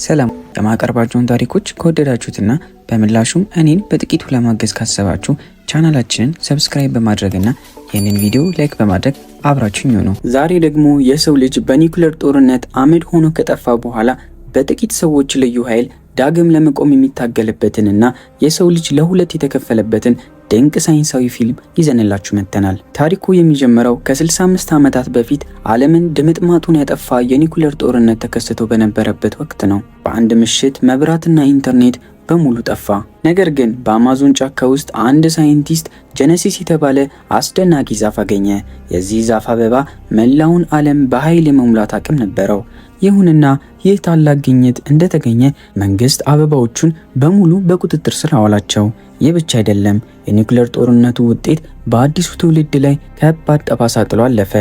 ሰላም የማቀርባቸውን ታሪኮች ከወደዳችሁትና በምላሹም እኔን በጥቂቱ ለማገዝ ካሰባችሁ ቻናላችንን ሰብስክራይብ በማድረግና ይህንን ቪዲዮ ላይክ በማድረግ አብራችሁኝ ሁኑ። ዛሬ ደግሞ የሰው ልጅ በኒውክሌር ጦርነት አመድ ሆኖ ከጠፋ በኋላ በጥቂት ሰዎች ልዩ ኃይል ዳግም ለመቆም የሚታገልበትንና የሰው ልጅ ለሁለት የተከፈለበትን ድንቅ ሳይንሳዊ ፊልም ይዘንላችሁ መጥተናል። ታሪኩ የሚጀምረው ከ65 ዓመታት በፊት ዓለምን ድምጥማጡን ያጠፋ የኒውክሌር ጦርነት ተከስቶ በነበረበት ወቅት ነው። በአንድ ምሽት መብራትና ኢንተርኔት በሙሉ ጠፋ። ነገር ግን በአማዞን ጫካ ውስጥ አንድ ሳይንቲስት ጀነሲስ የተባለ አስደናቂ ዛፍ አገኘ። የዚህ ዛፍ አበባ መላውን ዓለም በኃይል የመሙላት አቅም ነበረው። ይሁንና ይህ ታላቅ ግኝት እንደተገኘ መንግስት አበባዎቹን በሙሉ በቁጥጥር ስር አዋላቸው። ይህ ብቻ አይደለም፣ የኒውክሌር ጦርነቱ ውጤት በአዲሱ ትውልድ ላይ ከባድ ጠባሳ ጥሎ አለፈ።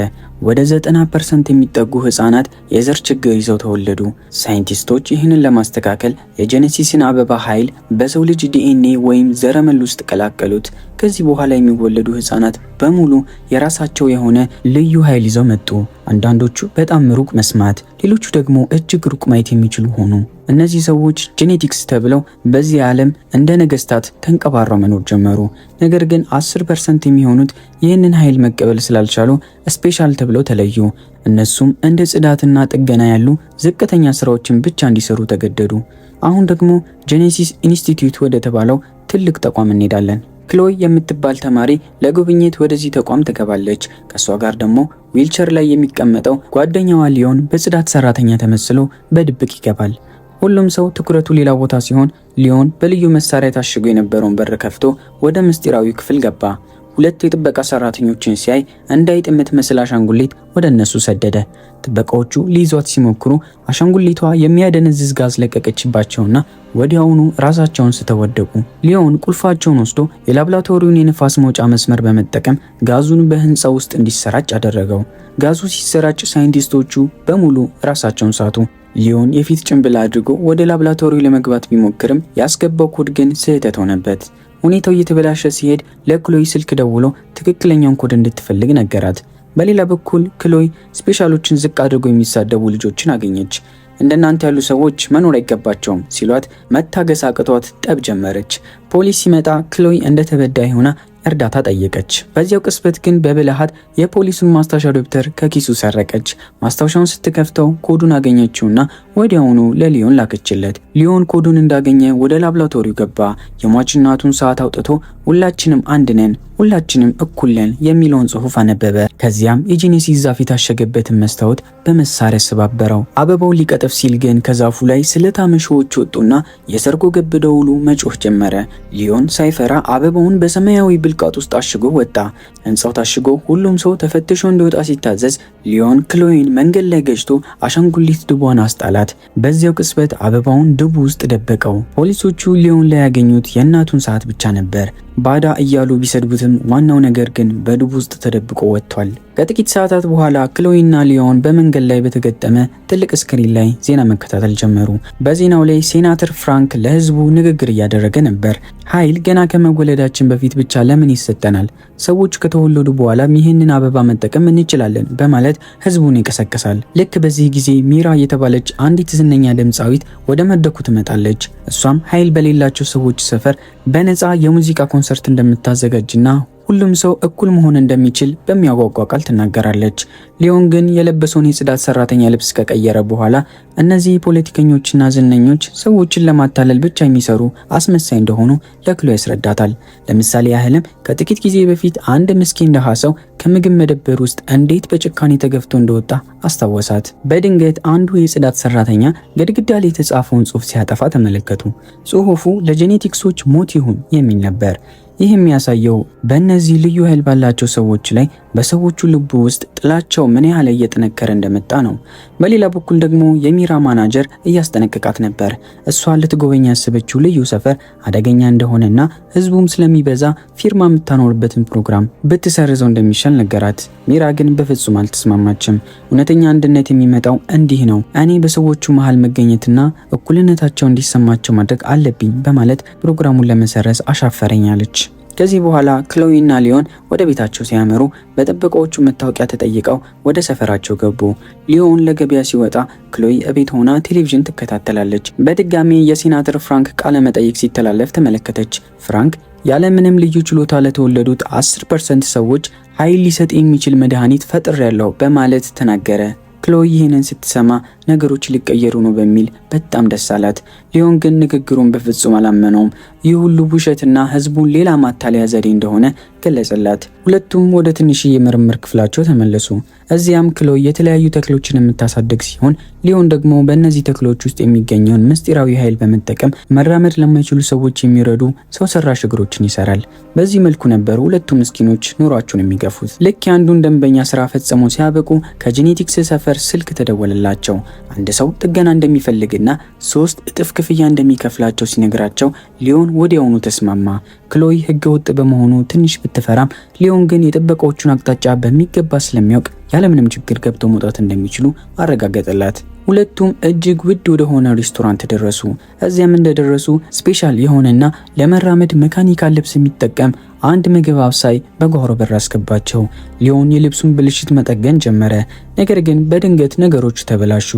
ወደ 90% የሚጠጉ ህፃናት የዘር ችግር ይዘው ተወለዱ። ሳይንቲስቶች ይህንን ለማስተካከል የጀነሲስን አበባ ኃይል በሰው ልጅ ዲኤንኤ ወይም ዘረመል ውስጥ ቀላቀሉት። ከዚህ በኋላ የሚወለዱ ህፃናት በሙሉ የራሳቸው የሆነ ልዩ ኃይል ይዘው መጡ። አንዳንዶቹ በጣም ሩቅ መስማት፣ ሌሎቹ ደግሞ እጅግ ሩቅ ማየት የሚችሉ ሆኑ። እነዚህ ሰዎች ጄኔቲክስ ተብለው በዚህ ዓለም እንደ ነገስታት ተንቀባረው መኖር ጀመሩ። ነገር ግን 10% የሚሆኑት ይህንን ኃይል መቀበል ስላልቻሉ ስፔሻል ተብለው ተለዩ። እነሱም እንደ ጽዳትና ጥገና ያሉ ዝቅተኛ ስራዎችን ብቻ እንዲሰሩ ተገደዱ። አሁን ደግሞ ጄኔሲስ ኢንስቲትዩት ወደ ተባለው ትልቅ ተቋም እንሄዳለን። ክሎይ የምትባል ተማሪ ለጉብኝት ወደዚህ ተቋም ትገባለች። ከሷ ጋር ደግሞ ዊልቸር ላይ የሚቀመጠው ጓደኛዋ ሊዮን በጽዳት ሰራተኛ ተመስሎ በድብቅ ይገባል። ሁሉም ሰው ትኩረቱ ሌላ ቦታ ሲሆን ሊዮን በልዩ መሳሪያ ታሽጎ የነበረውን በር ከፍቶ ወደ ምስጢራዊ ክፍል ገባ። ሁለት የጥበቃ ሰራተኞችን ሲያይ እንዳይጥ የምትመስል አሻንጉሊት ወደ እነሱ ሰደደ። ጥበቃዎቹ ሊይዟት ሲሞክሩ አሻንጉሊቷ የሚያደነዝዝ ጋዝ ለቀቀችባቸውና ወዲያውኑ ራሳቸውን ስተወደቁ። ሊዮን ቁልፋቸውን ወስዶ የላብራቶሪውን የንፋስ መውጫ መስመር በመጠቀም ጋዙን በህንፃ ውስጥ እንዲሰራጭ አደረገው። ጋዙ ሲሰራጭ ሳይንቲስቶቹ በሙሉ ራሳቸውን ሳቱ። ሊዮን የፊት ጭንብል አድርጎ ወደ ላብራቶሪው ለመግባት ቢሞክርም ያስገባው ኮድ ግን ስህተት ሆነበት። ሁኔታው እየተበላሸ ሲሄድ ለክሎይ ስልክ ደውሎ ትክክለኛውን ኮድ እንድትፈልግ ነገራት። በሌላ በኩል ክሎይ ስፔሻሎችን ዝቅ አድርጎ የሚሳደቡ ልጆችን አገኘች። እንደናንተ ያሉ ሰዎች መኖር አይገባቸውም ሲሏት መታገስ አቅቷት ጠብ ጀመረች። ፖሊስ ሲመጣ ክሎይ እንደተበዳይ ሆና እርዳታ ጠየቀች። በዚያው ቅጽበት ግን በብልሃት የፖሊሱን ማስታወሻ ደብተር ከኪሱ ሰረቀች። ማስታወሻውን ስትከፍተው ኮዱን አገኘችውና ወዲያውኑ ለሊዮን ላከችለት። ሊዮን ኮዱን እንዳገኘ ወደ ላብራቶሪው ገባ። የሟች እናቱን ሰዓት አውጥቶ ሁላችንም አንድ ነን፣ ሁላችንም እኩል ነን የሚለውን ጽሑፍ አነበበ። ከዚያም የጄኔሲስ ዛፍ የታሸገበትን መስታወት በመሳሪያ ሰባበረው። አበባውን ሊቀጥፍ ሲል ግን ከዛፉ ላይ ስለታም እሾሆች ወጡና የሰርጎ ገብ ደውሉ መጮህ ጀመረ። ሊዮን ሳይፈራ አበባውን በሰማያዊ ብልቃጥ ውስጥ አሽጎ ወጣ። ህንጻው ታሽጎ ሁሉም ሰው ተፈትሾ እንዲወጣ ሲታዘዝ ሊዮን ክሎይን መንገድ ላይ ገጭቶ አሻንጉሊት ድቧን አስጣላት። በዚያው ቅጽበት አበባውን ድቡ ውስጥ ደበቀው። ፖሊሶቹ ሊዮን ላይ ያገኙት የእናቱን ሰዓት ብቻ ነበር። ባዳ እያሉ ቢሰድቡትም ዋናው ነገር ግን በድቡ ውስጥ ተደብቆ ወጥቷል። ከጥቂት ሰዓታት በኋላ ክሎይና ሊዮን በመንገድ ላይ በተገጠመ ትልቅ ስክሪን ላይ ዜና መከታተል ጀመሩ። በዜናው ላይ ሴናተር ፍራንክ ለህዝቡ ንግግር እያደረገ ነበር። ኃይል ገና ከመወለዳችን በፊት ብቻ ለምን ይሰጠናል? ሰዎች ከተወለዱ በኋላ ይህንን አበባ መጠቀም እንችላለን በማለት ህዝቡን ይቀሰቅሳል። ልክ በዚህ ጊዜ ሚራ የተባለች አንዲት ዝነኛ ድምፃዊት ወደ መድረኩ ትመጣለች። እሷም ኃይል በሌላቸው ሰዎች ሰፈር በነፃ የሙዚቃ ኮንሰርት እንደምታዘጋጅና ሁሉም ሰው እኩል መሆን እንደሚችል በሚያጓጓ ቃል ትናገራለች። ሊዮን ግን የለበሰውን የጽዳት ሰራተኛ ልብስ ከቀየረ በኋላ እነዚህ ፖለቲከኞችና ዝነኞች ሰዎችን ለማታለል ብቻ የሚሰሩ አስመሳይ እንደሆኑ ለክሎይ ያስረዳታል። ለምሳሌ ያህልም ከጥቂት ጊዜ በፊት አንድ ምስኪን ደሃ ሰው ከምግብ መደብር ውስጥ እንዴት በጭካኔ ተገፍቶ እንደወጣ አስታወሳት። በድንገት አንዱ የጽዳት ሰራተኛ ግድግዳ ላይ የተጻፈውን ጽሑፍ ሲያጠፋ ተመለከቱ። ጽሑፉ ለጄኔቲክሶች ሞት ይሁን የሚል ነበር። ይህ የሚያሳየው በእነዚህ ልዩ ኃይል ባላቸው ሰዎች ላይ በሰዎቹ ልብ ውስጥ ጥላቸው ምን ያህል እየጠነከረ እንደመጣ ነው። በሌላ በኩል ደግሞ የሚራ ማናጀር እያስጠነቀቃት ነበር። እሷ ልትጎበኛ ያሰበችው ልዩ ሰፈር አደገኛ እንደሆነና ህዝቡም ስለሚበዛ ፊርማ የምታኖርበትን ፕሮግራም ብትሰርዘው እንደሚሻል ነገራት። ሚራ ግን በፍጹም አልተስማማችም። እውነተኛ አንድነት የሚመጣው እንዲህ ነው፣ እኔ በሰዎቹ መሃል መገኘትና እኩልነታቸው እንዲሰማቸው ማድረግ አለብኝ በማለት ፕሮግራሙን ለመሰረዝ አሻፈረኝ አለች። ከዚህ በኋላ ክሎይና ሊዮን ወደ ቤታቸው ሲያመሩ በጥበቃዎቹ መታወቂያ ተጠይቀው ወደ ሰፈራቸው ገቡ። ሊዮን ለገበያ ሲወጣ ክሎይ እቤት ሆና ቴሌቪዥን ትከታተላለች። በድጋሚ የሴናተር ፍራንክ ቃለ መጠይቅ ሲተላለፍ ተመለከተች። ፍራንክ ያለምንም ልዩ ችሎታ ለተወለዱት 10% ሰዎች ኃይል ሊሰጥ የሚችል መድኃኒት ፈጥሬያለሁ በማለት ተናገረ። ክሎይ ይህንን ስትሰማ ነገሮች ሊቀየሩ ነው በሚል በጣም ደስ አላት። ሊዮን ግን ንግግሩን በፍጹም አላመነውም። ይህ ሁሉ ውሸትና ህዝቡን ሌላ ማታለያ ዘዴ እንደሆነ ገለጸላት። ሁለቱም ወደ ትንሽዬ የምርምር ክፍላቸው ተመለሱ። እዚያም ክሎይ የተለያዩ ተክሎችን የምታሳድግ ሲሆን ሊዮን ደግሞ በእነዚህ ተክሎች ውስጥ የሚገኘውን ምስጢራዊ ኃይል በመጠቀም መራመድ ለማይችሉ ሰዎች የሚረዱ ሰው ሰራሽ እግሮችን ይሰራል። በዚህ መልኩ ነበር ሁለቱ ምስኪኖች ኑሯቸውን የሚገፉት። ልክ የአንዱን ደንበኛ ስራ ፈጽመው ሲያበቁ ከጄኔቲክስ ሰፈር ስልክ ተደወለላቸው። አንድ ሰው ጥገና እንደሚፈልግና 3 እጥፍ ክፍያ እንደሚከፍላቸው ሲነግራቸው ሊዮን ወዲያውኑ ተስማማ። ክሎይ ህገወጥ በመሆኑ ትንሽ ብትፈራም ሊዮን ግን የጥበቃዎቹን አቅጣጫ በሚገባ ስለሚያውቅ ያለምንም ችግር ገብቶ መውጣት እንደሚችሉ አረጋገጠላት። ሁለቱም እጅግ ውድ ወደ ሆነ ሬስቶራንት ደረሱ። እዚያም እንደደረሱ ስፔሻል የሆነና ለመራመድ መካኒካል ልብስ የሚጠቀም አንድ ምግብ አብሳይ በጓሮ በር አስገባቸው። ሊዮን የልብሱን ብልሽት መጠገን ጀመረ። ነገር ግን በድንገት ነገሮች ተበላሹ።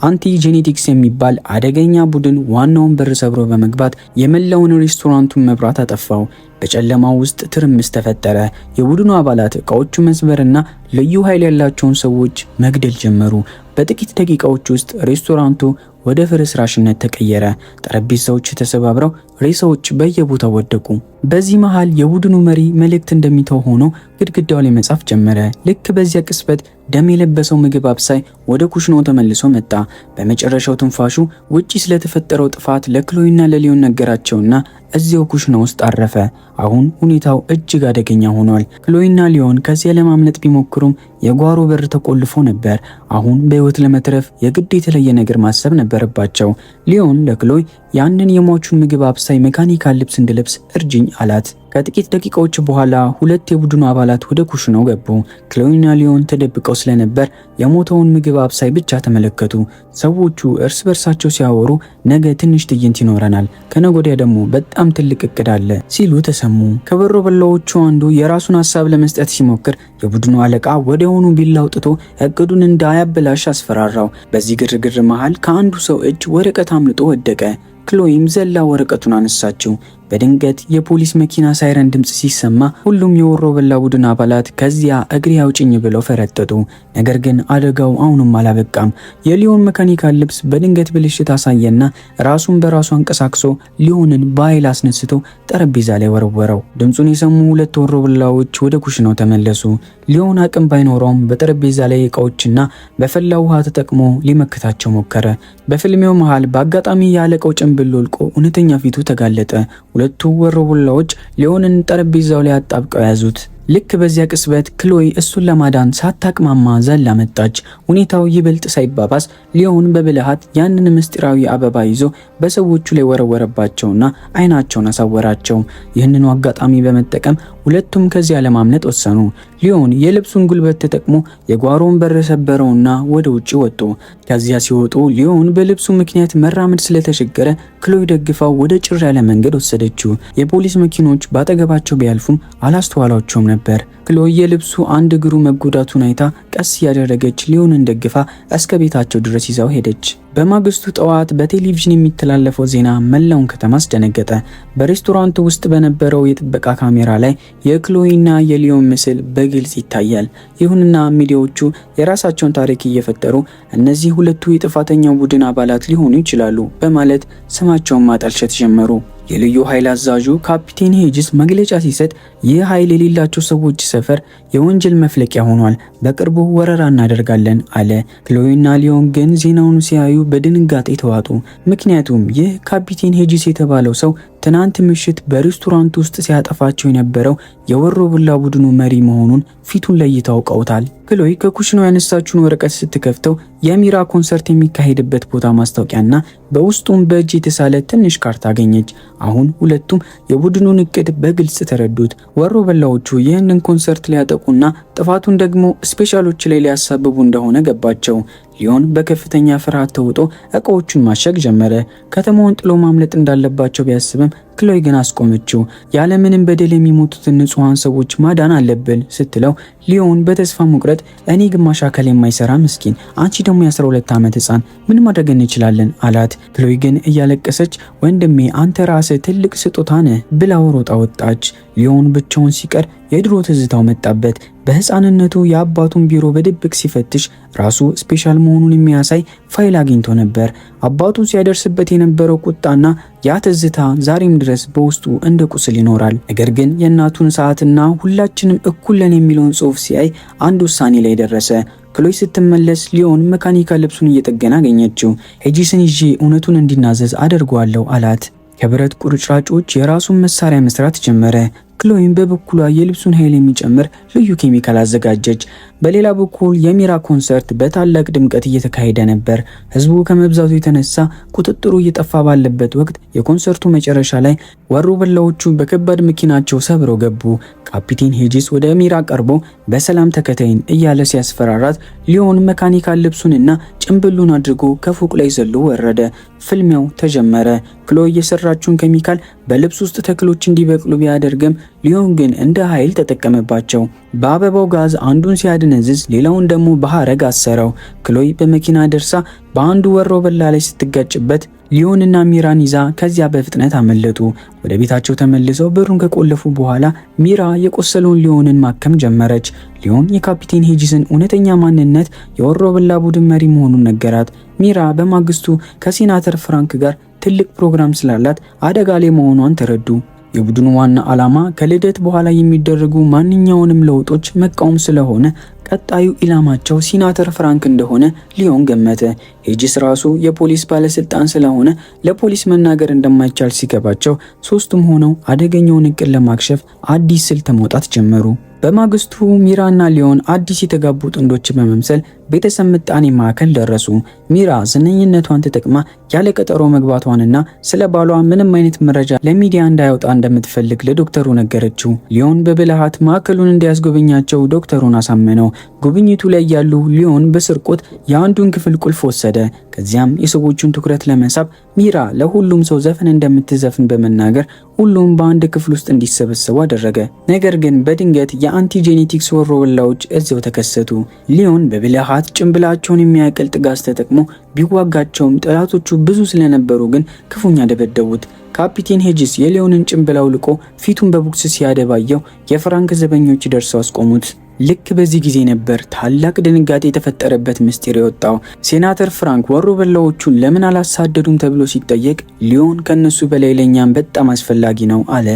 አንቲ ጄኔቲክስ የሚባል አደገኛ ቡድን ዋናውን በር ሰብሮ በመግባት የመላውን ሬስቶራንቱን መብራት አጠፋው። በጨለማው ውስጥ ትርምስ ተፈጠረ። የቡድኑ አባላት እቃዎቹ መስበርና ልዩ ኃይል ያላቸውን ሰዎች መግደል ጀመሩ። በጥቂት ደቂቃዎች ውስጥ ሬስቶራንቱ ወደ ፍርስራሽነት ተቀየረ። ጠረጴዛዎች ተሰባብረው ሬሳዎች በየቦታው ወደቁ። በዚህ መሃል የቡድኑ መሪ መልእክት እንደሚተው ሆኖ ግድግዳው ላይ መጻፍ ጀመረ። ልክ በዚያ ቅጽበት ደም የለበሰው ምግብ አብሳይ ወደ ኩሽናው ተመልሶ መጣ። በመጨረሻው ትንፋሹ ውጪ ስለተፈጠረው ጥፋት ለክሎይና ለሊዮን ነገራቸውና እዚያው ኩሽና ውስጥ አረፈ። አሁን ሁኔታው እጅግ አደገኛ ሆኗል። ክሎይና ሊዮን ከዚያ ለማምለጥ ቢሞክሩም የጓሮ በር ተቆልፎ ነበር። አሁን በህይወት ለመትረፍ የግድ የተለየ ነገር ማሰብ ነበረባቸው። ሊዮን ለክሎይ ያንን የሟቹን ምግብ አብሳይ ሜካኒካል ልብስ እንድለብስ እርጅኝ አላት። ከጥቂት ደቂቃዎች በኋላ ሁለት የቡድኑ አባላት ወደ ኩሽናው ገቡ። ክሎይና ሊዮን ተደብቀው ስለነበር የሞተውን ምግብ አብሳይ ብቻ ተመለከቱ። ሰዎቹ እርስ በርሳቸው ሲያወሩ ነገ ትንሽ ትዕይንት ይኖረናል፣ ከነገ ወዲያ ደግሞ በጣም ትልቅ እቅድ አለ ሲሉ ተሰሙ። ከበሮ በላዎቹ አንዱ የራሱን ሀሳብ ለመስጠት ሲሞክር የቡድኑ አለቃ ወዲያውኑ ቢላ አውጥቶ እቅዱን እንዳያበላሽ አስፈራራው። በዚህ ግርግር መሃል ከአንዱ ሰው እጅ ወረቀት አምልጦ ወደቀ። ክሎይም ዘላ ወረቀቱን አነሳችው። በድንገት የፖሊስ መኪና ሳይረን ድምጽ ሲሰማ ሁሉም የወሮ በላ ቡድን አባላት ከዚያ እግሬ አውጭኝ ብለው ፈረጠጡ። ነገር ግን አደጋው አሁንም አላበቃም። የሊዮን መካኒካል ልብስ በድንገት ብልሽት አሳየና ራሱን በራሱ አንቀሳቅሶ ሊዮንን በኃይል አስነስቶ ጠረጴዛ ላይ ወረወረው። ድምጹን የሰሙ ሁለት ወሮ በላዎች ወደ ኩሽናው ተመለሱ። ሊዮን አቅም ባይኖረውም በጠረጴዛ ላይ እቃዎችና በፈላ ውሃ ተጠቅሞ ሊመክታቸው ሞከረ። በፍልሚያው መሃል በአጋጣሚ ያለቀው ጭንብል ወልቆ እውነተኛ ፊቱ ተጋለጠ። ሁለቱ ወሮበላዎች ሊዮንን ጠረጴዛው ላይ አጣብቀው ያዙት። ልክ በዚያ ቅጽበት ክሎይ እሱን ለማዳን ሳታቅማማ ዘላ መጣች። ሁኔታው ይበልጥ ሳይባባስ ሊዮን በብልሃት ያንን ምስጢራዊ አበባ ይዞ በሰዎቹ ላይ ወረወረባቸውና አይናቸውን አሳወራቸው። ይህንኑ አጋጣሚ በመጠቀም ሁለቱም ከዚያ ለማምለጥ ወሰኑ። ሊዮን የልብሱን ጉልበት ተጠቅሞ የጓሮውን በር ሰበረውና ወደ ውጪ ወጡ። ከዚያ ሲወጡ ሊዮን በልብሱ ምክንያት መራመድ ስለተቸገረ ክሎይ ደግፋው ወደ ጭር ያለ መንገድ ወሰደችው። የፖሊስ መኪኖች ባጠገባቸው ቢያልፉም አላስተዋላቸውም ነበር። ክሎይ የልብሱ አንድ እግሩ መጎዳቱን አይታ ቀስ ያደረገች ሊዮንን ደግፋ እስከ ቤታቸው ድረስ ይዛው ሄደች። በማግስቱ ጠዋት በቴሌቪዥን የሚተላለፈው ዜና መላውን ከተማ አስደነገጠ። በሬስቶራንቱ ውስጥ በነበረው የጥበቃ ካሜራ ላይ የክሎይና የሊዮን ምስል በግልጽ ይታያል። ይሁንና ሚዲያዎቹ የራሳቸውን ታሪክ እየፈጠሩ እነዚህ ሁለቱ የጥፋተኛው ቡድን አባላት ሊሆኑ ይችላሉ በማለት ስማቸውን ማጠልሸት ጀመሩ። የልዩ ኃይል አዛዡ ካፒቴን ሄጅስ መግለጫ ሲሰጥ ይህ ኃይል የሌላቸው ሰዎች ሰፈር የወንጀል መፍለቂያ ሆኗል፣ በቅርቡ ወረራ እናደርጋለን አለ። ክሎይና ሊዮን ግን ዜናውን ሲያዩ በድንጋጤ ተዋጡ። ምክንያቱም ይህ ካፒቴን ሄጅስ የተባለው ሰው ትናንት ምሽት በሬስቶራንት ውስጥ ሲያጠፋቸው የነበረው የወሮ በላ ቡድኑ መሪ መሆኑን ፊቱን ለይተው አውቀውታል። ክሎይ ከኩሽናው ያነሳችውን ወረቀት ስትከፍተው የሚራ ኮንሰርት የሚካሄድበት ቦታ ማስታወቂያና በውስጡም በእጅ የተሳለ ትንሽ ካርታ አገኘች። አሁን ሁለቱም የቡድኑን እቅድ በግልጽ ተረዱት። ወሮ በላዎቹ ይህንን ኮንሰርት ሊያጠቁና ጥፋቱን ደግሞ ስፔሻሎች ላይ ሊያሳብቡ እንደሆነ ገባቸው። ሊዮን በከፍተኛ ፍርሃት ተውጦ እቃዎቹን ማሸግ ጀመረ። ከተማውን ጥሎ ማምለጥ እንዳለባቸው ቢያስብም ክሎይ ግን አስቆመችው። ያለምንም በደል የሚሞቱትን ንጹሃን ሰዎች ማዳን አለብን ስትለው ሊዮን በተስፋ መቁረጥ እኔ ግማሽ አካል የማይሰራ ምስኪን፣ አንቺ ደግሞ የ12 ዓመት ህፃን ምን ማድረግ እንችላለን አላት። ክሎይ ግን እያለቀሰች ወንድሜ አንተ ራስህ ትልቅ ስጦታ ነህ ብላ ሮጣ ወጣች። ሊዮን ብቻውን ሲቀር የድሮ ትዝታው መጣበት። በህፃንነቱ የአባቱን ቢሮ በድብቅ ሲፈትሽ ራሱ ስፔሻል መሆኑን የሚያሳይ ፋይል አግኝቶ ነበር። አባቱ ሲያደርስበት የነበረው ቁጣና ያ ትዝታ ዛሬም ድረስ በውስጡ እንደ ቁስል ይኖራል። ነገር ግን የእናቱን ሰዓትና ሁላችንም እኩል ነን የሚለውን ጽሑፍ ሲያይ አንድ ውሳኔ ላይ ደረሰ። ክሎይ ስትመለስ ሊዮን መካኒካል ልብሱን እየጠገነ አገኘችው። ሄጂስን ይዤ እውነቱን እንዲናዘዝ አደርገዋለሁ አላት። ከብረት ቁርጭራጮች የራሱን መሳሪያ መስራት ጀመረ። ክሎይም በበኩሏ የልብሱን ኃይል የሚጨምር ልዩ ኬሚካል አዘጋጀች። በሌላ በኩል የሚራ ኮንሰርት በታላቅ ድምቀት እየተካሄደ ነበር። ህዝቡ ከመብዛቱ የተነሳ ቁጥጥሩ እየጠፋ ባለበት ወቅት የኮንሰርቱ መጨረሻ ላይ ወሮ በላዎቹ በከባድ መኪናቸው ሰብረው ገቡ። ካፒቴን ሄጂስ ወደ ሚራ ቀርቦ በሰላም ተከታይን እያለ ሲያስፈራራት ሊዮን መካኒካል ልብሱንና ጭንብሉን አድርጎ ከፎቅ ላይ ዘሎ ወረደ። ፍልሚያው ተጀመረ። ክሎይ የሰራችውን ኬሚካል በልብስ ውስጥ ተክሎች እንዲበቅሉ ቢያደርግም ሊዮን ግን እንደ ኃይል ተጠቀመባቸው። በአበባው ጋዝ አንዱን ሲያድነዝዝ ሌላውን ደግሞ በሐረግ አሰረው። ክሎይ በመኪና ደርሳ በአንዱ ወሮ በላ ላይ ስትጋጭበት ሊዮንና ሚራን ይዛ ከዚያ በፍጥነት አመለጡ። ወደ ቤታቸው ተመልሰው በሩን ከቆለፉ በኋላ ሚራ የቆሰለውን ሊዮንን ማከም ጀመረች። ሊዮን የካፒቴን ሄጂስን እውነተኛ ማንነት የወሮ በላ ቡድን መሪ መሆኑን ነገራት። ሚራ በማግስቱ ከሴናተር ፍራንክ ጋር ትልቅ ፕሮግራም ስላላት አደጋ ላይ መሆኗን ተረዱ። የቡድኑ ዋና ዓላማ ከልደት በኋላ የሚደረጉ ማንኛውንም ለውጦች መቃወም ስለሆነ ቀጣዩ ኢላማቸው ሲናተር ፍራንክ እንደሆነ ሊዮን ገመተ። ሄጂስ ራሱ የፖሊስ ባለስልጣን ስለሆነ ለፖሊስ መናገር እንደማይቻል ሲገባቸው ሶስቱም ሆነው አደገኛውን እቅድ ለማክሸፍ አዲስ ስልት መውጣት ጀመሩ። በማግስቱ ሚራና ሊዮን አዲስ የተጋቡ ጥንዶች በመምሰል ቤተሰብ ምጣኔ ማዕከል ደረሱ። ሚራ ዝነኝነቷን ተጠቅማ ያለ ቀጠሮ መግባቷንና ስለ ባሏ ምንም አይነት መረጃ ለሚዲያ እንዳይወጣ እንደምትፈልግ ለዶክተሩ ነገረችው። ሊዮን በብልሃት ማዕከሉን እንዲያስጎበኛቸው ዶክተሩን አሳመነው። ጉብኝቱ ላይ ያሉ ሊዮን በስርቆት የአንዱን ክፍል ቁልፍ ወሰደ። ከዚያም የሰዎቹን ትኩረት ለመሳብ ሚራ ለሁሉም ሰው ዘፈን እንደምትዘፍን በመናገር ሁሉም በአንድ ክፍል ውስጥ እንዲሰበሰቡ አደረገ። ነገር ግን በድንገት የአንቲጄኔቲክስ ወሮበላዎች እዚያው ተከሰቱ። ሊዮን በብልሃት ጭንብላቸውን የሚያቀልጥ ጋዝ ተጠቅሞ ቢዋጋቸውም ጠላቶቹ ብዙ ስለነበሩ ግን ክፉኛ ደበደቡት። ካፒቴን ሄጂስ የሊዮንን ጭንብል አውልቆ ፊቱን በቦክስ ሲያደባየው የፍራንክ ዘበኞች ደርሰው አስቆሙት። ልክ በዚህ ጊዜ ነበር ታላቅ ድንጋጤ የተፈጠረበት ምስጢር የወጣው። ሴናተር ፍራንክ ወሮ በላዎቹን ለምን አላሳደዱም ተብሎ ሲጠየቅ ሊዮን ከነሱ በላይ ለኛም በጣም አስፈላጊ ነው አለ።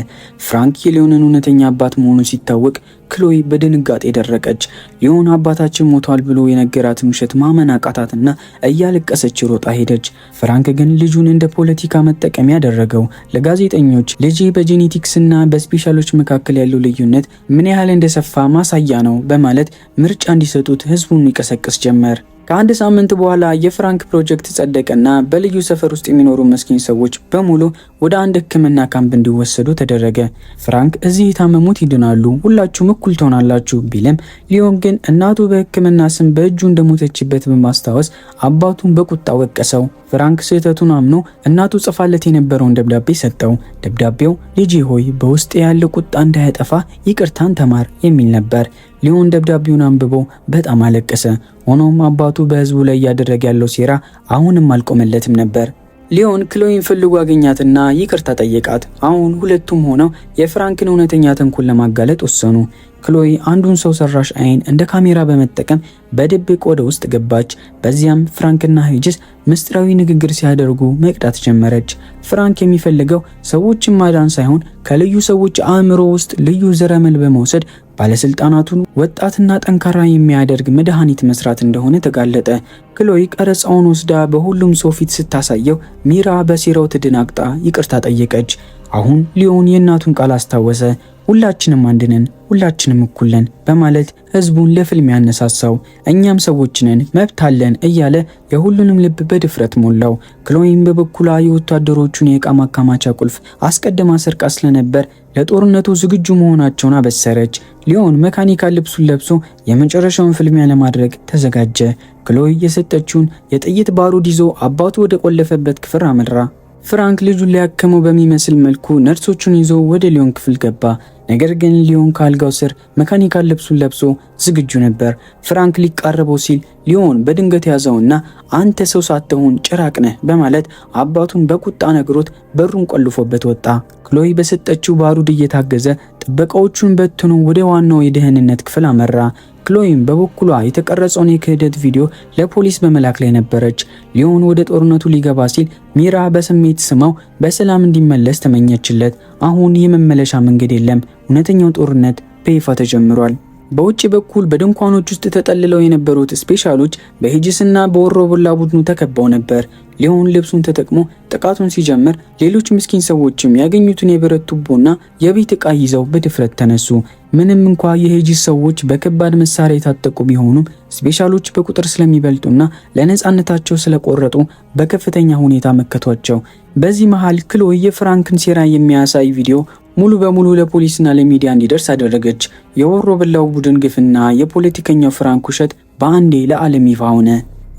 ፍራንክ የሊዮንን እውነተኛ አባት መሆኑ ሲታወቅ ክሎይ በድንጋጤ ደረቀች። ሊዮን አባታችን ሞቷል ብሎ የነገራትን ውሸት ማመን አቃታትና እያለቀሰች ሮጣ ሄደች። ፍራንክ ግን ልጁን እንደ ፖለቲካ መጠቀሚያ ያደረገው። ለጋዜጠኞች ልጄ በጄኔቲክስና በስፔሻሎች መካከል ያለው ልዩነት ምን ያህል እንደሰፋ ማሳያ ነው በማለት ምርጫ እንዲሰጡት ህዝቡን ይቀሰቅስ ጀመር። ከአንድ ሳምንት በኋላ የፍራንክ ፕሮጀክት ጸደቀና በልዩ ሰፈር ውስጥ የሚኖሩ መስኪን ሰዎች በሙሉ ወደ አንድ ሕክምና ካምፕ እንዲወሰዱ ተደረገ። ፍራንክ እዚህ የታመሙት ይድናሉ፣ ሁላችሁም እኩል ትሆናላችሁ ቢልም ሊዮን ግን እናቱ በሕክምና ስም በእጁ እንደሞተችበት በማስታወስ አባቱን በቁጣ ወቀሰው። ፍራንክ ስህተቱን አምኖ እናቱ ጽፋለት የነበረውን ደብዳቤ ሰጠው። ደብዳቤው ልጄ ሆይ በውስጥ ያለ ቁጣ እንዳያጠፋ ይቅርታን ተማር የሚል ነበር። ሊዮን ደብዳቤውን አንብቦ በጣም አለቀሰ። ሆኖም አባቱ በህዝቡ ላይ እያደረገ ያለው ሴራ አሁንም አልቆመለትም ነበር። ሊዮን ክሎይን ፈልጎ አገኛትና ይቅርታ ጠየቃት። አሁን ሁለቱም ሆነው የፍራንክን እውነተኛ ተንኮል ለማጋለጥ ወሰኑ። ክሎይ አንዱን ሰው ሰራሽ አይን እንደ ካሜራ በመጠቀም በድብቅ ወደ ውስጥ ገባች። በዚያም ፍራንክና ሄጂስ ምስጢራዊ ንግግር ሲያደርጉ መቅዳት ጀመረች። ፍራንክ የሚፈልገው ሰዎችን ማዳን ሳይሆን ከልዩ ሰዎች አእምሮ ውስጥ ልዩ ዘረመል በመውሰድ ባለስልጣናቱን ወጣትና ጠንካራ የሚያደርግ መድኃኒት መስራት እንደሆነ ተጋለጠ። ክሎይ ቀረጻውን ወስዳ በሁሉም ሰው ፊት ስታሳየው ሚራ በሴራው ተደናግጣ ይቅርታ ጠየቀች። አሁን ሊዮን የእናቱን ቃል አስታወሰ። ሁላችንም አንድ ነን፣ ሁላችንም እኩል ነን በማለት ህዝቡን ለፍልም ያነሳሳው። እኛም ሰዎች ነን፣ መብት አለን እያለ የሁሉንም ልብ በድፍረት ሞላው። ክሎይም በበኩሏ የወታደሮቹን የዕቃ ማከማቻ ቁልፍ አስቀድማ ሰርቃ ስለነበር ለጦርነቱ ዝግጁ መሆናቸውን አበሰረች። ሊዮን መካኒካል ልብሱን ለብሶ የመጨረሻውን ፍልሚያ ለማድረግ ተዘጋጀ። ክሎይ የሰጠችውን የጥይት ባሩድ ይዞ አባቱ ወደ ቆለፈበት ክፍል አመራ። ፍራንክ ልጁን ሊያከመው በሚመስል መልኩ ነርሶቹን ይዞ ወደ ሊዮን ክፍል ገባ። ነገር ግን ሊዮን ካልጋው ስር መካኒካል ልብሱን ለብሶ ዝግጁ ነበር። ፍራንክ ሊቃረበው ሲል ሊዮን በድንገት ያዘውና አንተ ሰው ሳትሆን ጭራቅ ነህ በማለት አባቱን በቁጣ ነግሮት በሩን ቆልፎበት ወጣ። ክሎይ በሰጠችው ባሩድ እየታገዘ ጥበቃዎቹን በትኖ ወደ ዋናው የደህንነት ክፍል አመራ። ክሎይም በበኩሏ የተቀረጸውን የክህደት ቪዲዮ ለፖሊስ በመላክ ላይ ነበረች። ሊዮን ወደ ጦርነቱ ሊገባ ሲል ሚራ በስሜት ስማው በሰላም እንዲመለስ ተመኘችለት። አሁን የመመለሻ መንገድ የለም። እውነተኛው ጦርነት በይፋ ተጀምሯል። በውጭ በኩል በድንኳኖች ውስጥ ተጠልለው የነበሩት ስፔሻሎች በሄጂስና በወሮበላ ቡድኑ ተከበው ነበር። ሊዮን ልብሱን ተጠቅሞ ጥቃቱን ሲጀምር ሌሎች ምስኪን ሰዎችም ያገኙትን የብረት ቱቦና የቤት ዕቃ ይዘው በድፍረት ተነሱ። ምንም እንኳ የሄጂስ ሰዎች በከባድ መሳሪያ የታጠቁ ቢሆኑም ስፔሻሎች በቁጥር ስለሚበልጡና ለነጻነታቸው ስለቆረጡ በከፍተኛ ሁኔታ መከቷቸው። በዚህ መሃል ክሎይ የፍራንክን ሴራ የሚያሳይ ቪዲዮ ሙሉ በሙሉ ለፖሊስና ለሚዲያ እንዲደርስ አደረገች። የወሮበላው ቡድን ግፍና የፖለቲከኛው ፍራንክ ውሸት በአንዴ ለዓለም ይፋ ሆነ።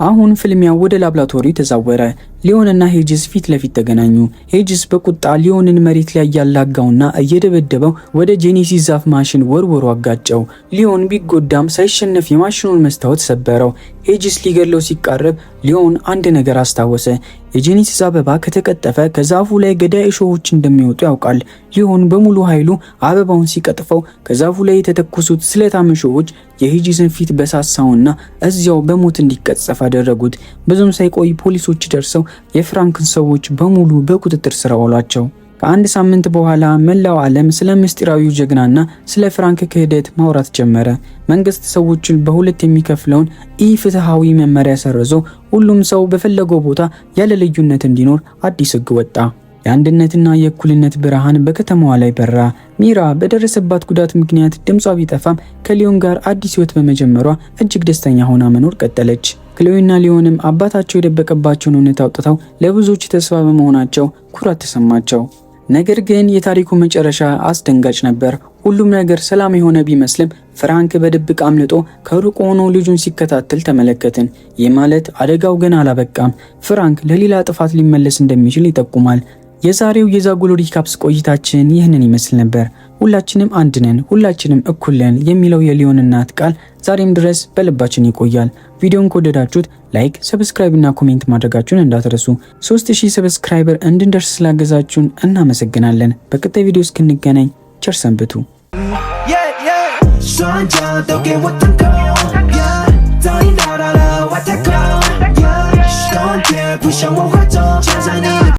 አሁን ፍልሚያው ወደ ላብራቶሪ ተዛወረ። ሊዮንና ሄጂስ ፊት ለፊት ተገናኙ። ሄጂስ በቁጣ ሊዮንን መሬት ላይ ያላጋውና እየደበደበው ወደ ጄኔሲስ ዛፍ ማሽን ወርወሮ አጋጨው። ሊዮን ቢጎዳም ሳይሸነፍ የማሽኑን መስታወት ሰበረው። ሄጂስ ሊገድለው ሲቃረብ ሊዮን አንድ ነገር አስታወሰ። የጄኔሲስ አበባ ከተቀጠፈ ከዛፉ ላይ ገዳይ እሾሆች እንደሚወጡ ያውቃል። ሊዮን በሙሉ ኃይሉ አበባውን ሲቀጥፈው ከዛፉ ላይ የተተኮሱት ስለታም እሾሆች የሄጂስን ፊት በሳሳውና እዚያው በሞት እንዲቀጸፍ አደረጉት። ብዙም ሳይቆይ ፖሊሶች ደርሰው የፍራንክን ሰዎች በሙሉ በቁጥጥር ስር አዋሏቸው። ከአንድ ሳምንት በኋላ መላው ዓለም ስለ ምስጢራዊው ጀግናና ስለ ፍራንክ ክህደት ማውራት ጀመረ። መንግስት ሰዎችን በሁለት የሚከፍለውን ኢፍትሃዊ መመሪያ ሰርዞ ሁሉም ሰው በፈለገው ቦታ ያለ ልዩነት እንዲኖር አዲስ ህግ ወጣ። የአንድነትና የእኩልነት ብርሃን በከተማዋ ላይ በራ። ሚራ በደረሰባት ጉዳት ምክንያት ድምጿ ቢጠፋም ከሊዮን ጋር አዲስ ህይወት በመጀመሯ እጅግ ደስተኛ ሆና መኖር ቀጠለች። ክሎይና ሊዮንም አባታቸው የደበቀባቸውን እውነት አውጥተው ለብዙዎች ተስፋ በመሆናቸው ኩራት ተሰማቸው። ነገር ግን የታሪኩ መጨረሻ አስደንጋጭ ነበር። ሁሉም ነገር ሰላም የሆነ ቢመስልም ፍራንክ በድብቅ አምልጦ ከሩቅ ሆኖ ልጁን ሲከታተል ተመለከትን። ይህ ማለት አደጋው ገና አላበቃም። ፍራንክ ለሌላ ጥፋት ሊመለስ እንደሚችል ይጠቁማል። የዛሬው የዛጎል ሪካፕስ ቆይታችን ይህንን ይመስል ነበር። ሁላችንም አንድ ነን፣ ሁላችንም እኩል ነን የሚለው የሊዮን እናት ቃል ዛሬም ድረስ በልባችን ይቆያል። ቪዲዮን ከወደዳችሁት ላይክ፣ ሰብስክራይብ እና ኮሜንት ማድረጋችሁን እንዳትረሱ። 3000 ሰብስክራይበር እንድንደርስ ስላገዛችሁን እናመሰግናለን። በቀጣይ ቪዲዮ እስክንገናኝ ቸር ሰንብቱ።